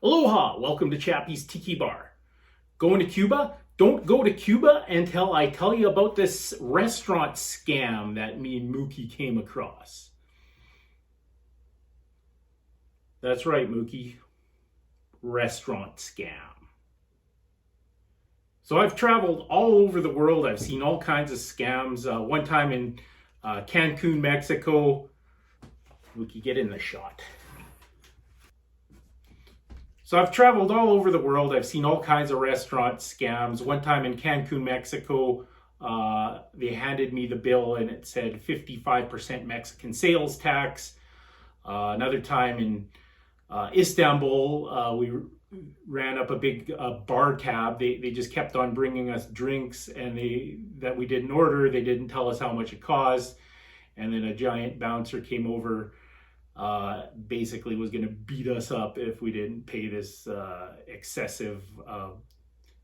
Aloha! Welcome to Chappie's Tiki Bar. Going to Cuba? Don't go to Cuba until I tell you about this restaurant scam that me and Mookie came across. That's right, Mookie. Restaurant scam. So I've traveled all over the world. I've seen all kinds of scams. One time in Cancun, Mexico. Mookie, get in the shot. So I've traveled all over the world. I've seen all kinds of restaurant scams. One time in Cancun, Mexico, they handed me the bill and it said 55% Mexican sales tax. Another time in Istanbul, we ran up a big bar tab. They just kept on bringing us drinks and that we didn't order. They didn't tell us how much it cost. And then a giant bouncer came over, basically was going to beat us up if we didn't pay this excessive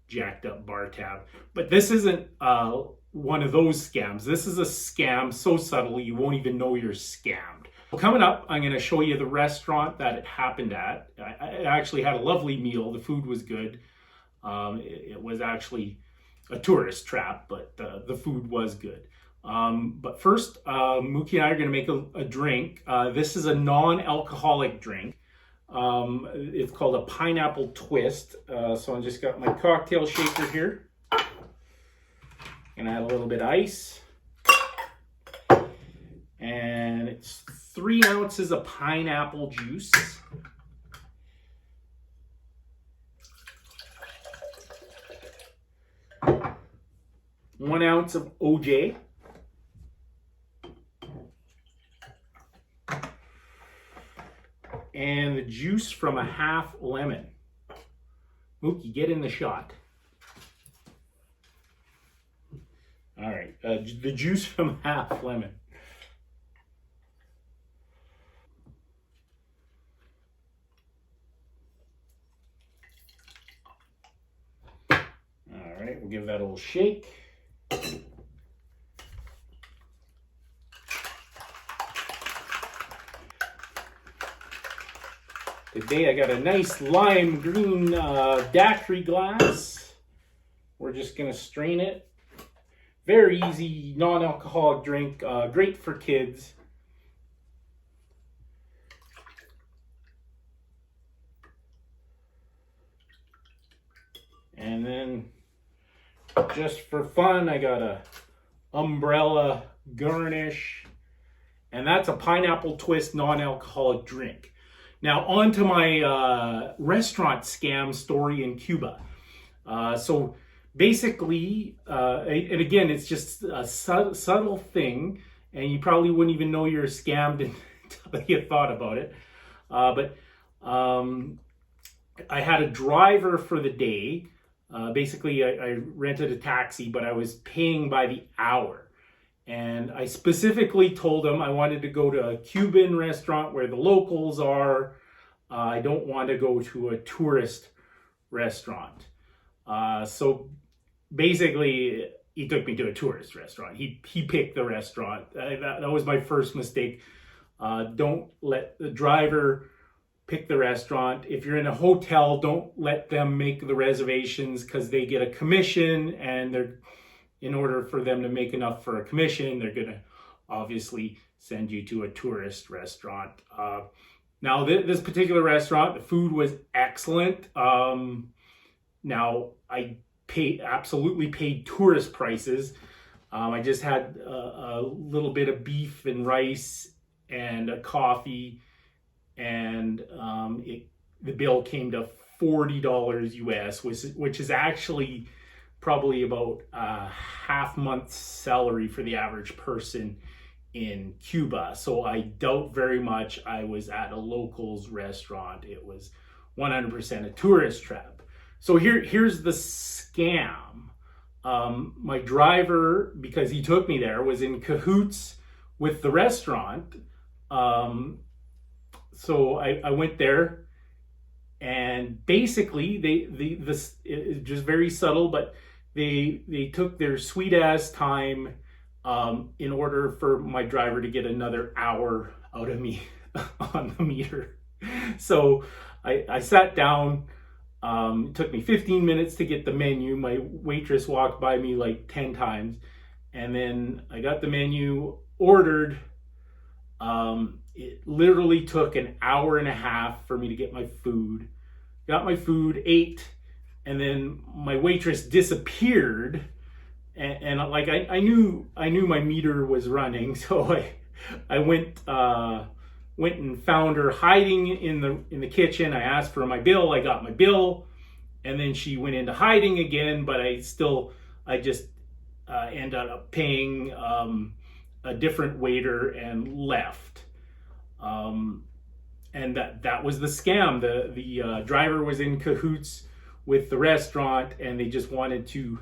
jacked up bar tab. But this isn't one of those scams. This is a scam so subtle you won't even know you're scammed. Well, coming up, I'm going to show you the restaurant that it happened at. I actually had a lovely meal. The food was good. It was actually a tourist trap, but the food was good. But first, Mookie and I are going to make a drink. This is a non-alcoholic drink. It's called a pineapple twist. So I just got my cocktail shaker here. And add a little bit of ice. And it's 3 ounces of pineapple juice. One ounce of OJ. And the juice from a half lemon. Mookie, get in the shot. All right, the juice from half lemon. All right, we'll give that a little shake. Today I got a nice lime green daiquiri glass. We're just gonna strain it. Very easy, non-alcoholic drink, great for kids. And then just for fun, I got a umbrella garnish. And that's a pineapple twist non-alcoholic drink. Now, on to my restaurant scam story in Cuba. So basically, and again, it's just a subtle thing, and you probably wouldn't even know you're scammed until you thought about it. But I had a driver for the day. Basically, I rented a taxi, but I was paying by the hour. And I specifically told him I wanted to go to a Cuban restaurant where the locals are. I don't want to go to a tourist restaurant. So basically, he took me to a tourist restaurant. He picked the restaurant. That was my first mistake. Don't let the driver pick the restaurant. If you're in a hotel, don't let them make the reservations because they get a commission, and in order for them to make enough for a commission, they're going to obviously send you to a tourist restaurant. Now, this particular restaurant, the food was excellent. Now, I absolutely paid tourist prices. I just had a little bit of beef and rice and a coffee, and the bill came to $40 US, which is actually probably about a half month's salary for the average person in Cuba. So I doubt very much I was at a locals restaurant. It was 100% a tourist trap. So here's the scam. My driver, because he took me there, was in cahoots with the restaurant. So I went there, and basically this is just very subtle, but they took their sweet ass time in order for my driver to get another hour out of me on the meter. So I sat down. It took me 15 minutes to get the menu. My waitress walked by me like 10 times. And then I got the menu, ordered. It literally took an hour and a half for me to get my food. Got my food, ate, and then my waitress disappeared. And like I knew my meter was running, so I went and found her hiding in the kitchen. I asked for my bill. I got my bill, and then she went into hiding again. But I just ended up paying a different waiter and left. And that was the scam. The driver was in cahoots with the restaurant, and they just wanted to.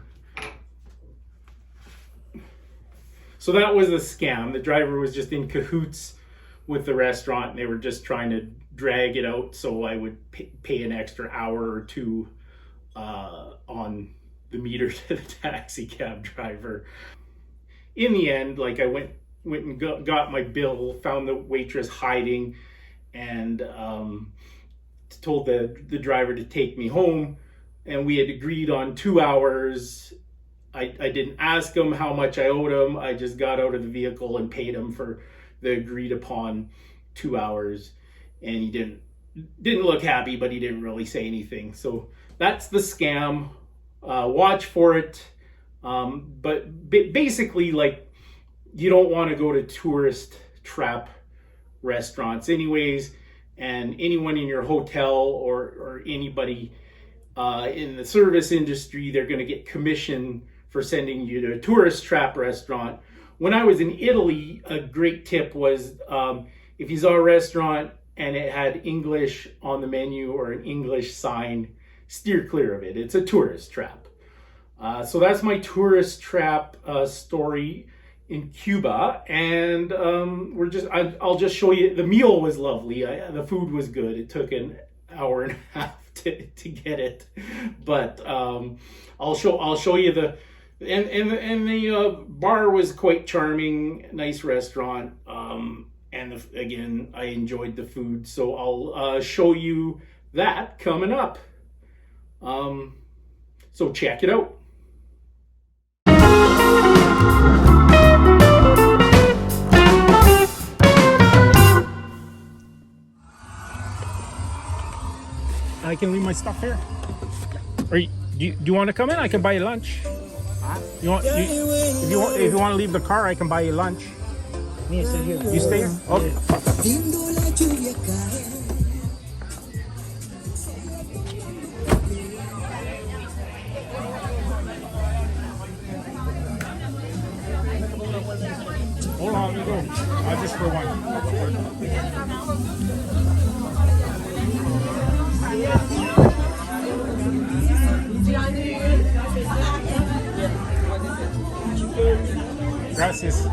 So that was the scam. The driver was just in cahoots with the restaurant, and they were just trying to drag it out so I would pay an extra hour or two on the meter to the taxi cab driver. In the end, like I went and got my bill, found the waitress hiding, and told the driver to take me home. And we had agreed on 2 hours. I didn't ask him how much I owed him. I just got out of the vehicle and paid him for the agreed upon 2 hours. And he didn't look happy, but he didn't really say anything. So that's the scam. Watch for it. But basically, like, you don't want to go to tourist trap restaurants anyways. And anyone in your hotel or anybody in the service industry, they're going to get commission for sending you to a tourist trap restaurant. When I was in Italy, a great tip was if you saw a restaurant and it had English on the menu or an English sign, steer clear of it. It's a tourist trap. So that's my tourist trap story in Cuba. And I'll just show you. The meal was lovely. The food was good. It took an hour and a half to get it, but I'll show you the bar was quite charming, nice restaurant, and again I enjoyed the food, so I'll show you that coming up. So check it out. I can leave my stuff here. Or do you want to come in? I can buy you lunch. If you want to leave the car, I can buy you lunch. Me, stay here. You stay here? Okay. Hold on, let me go. Just for one. Gracias.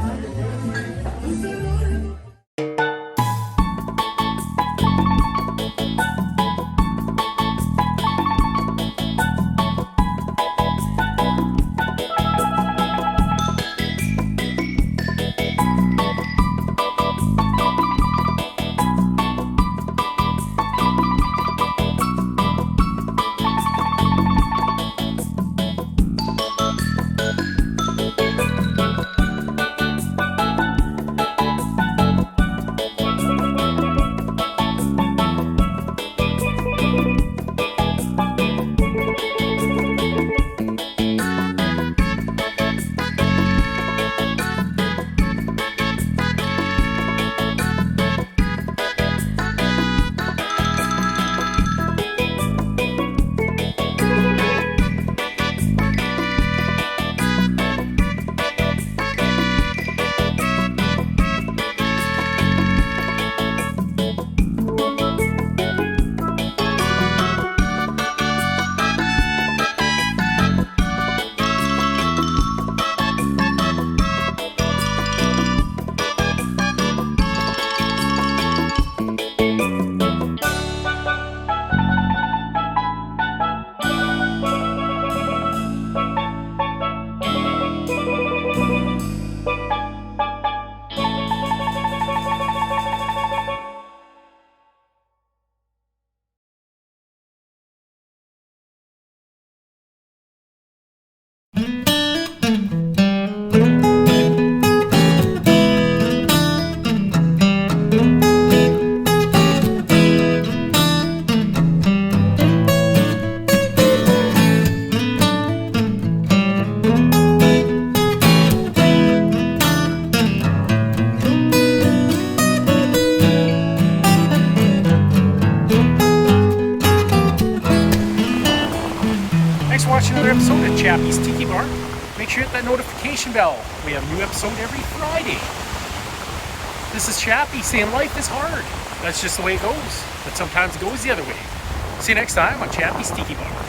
another episode of Chappie's Tiki Bar. Make sure you hit that notification bell. We have a new episode every Friday. This is Chappie saying life is hard. That's just the way it goes. But sometimes it goes the other way. See you next time on Chappie's Tiki Bar.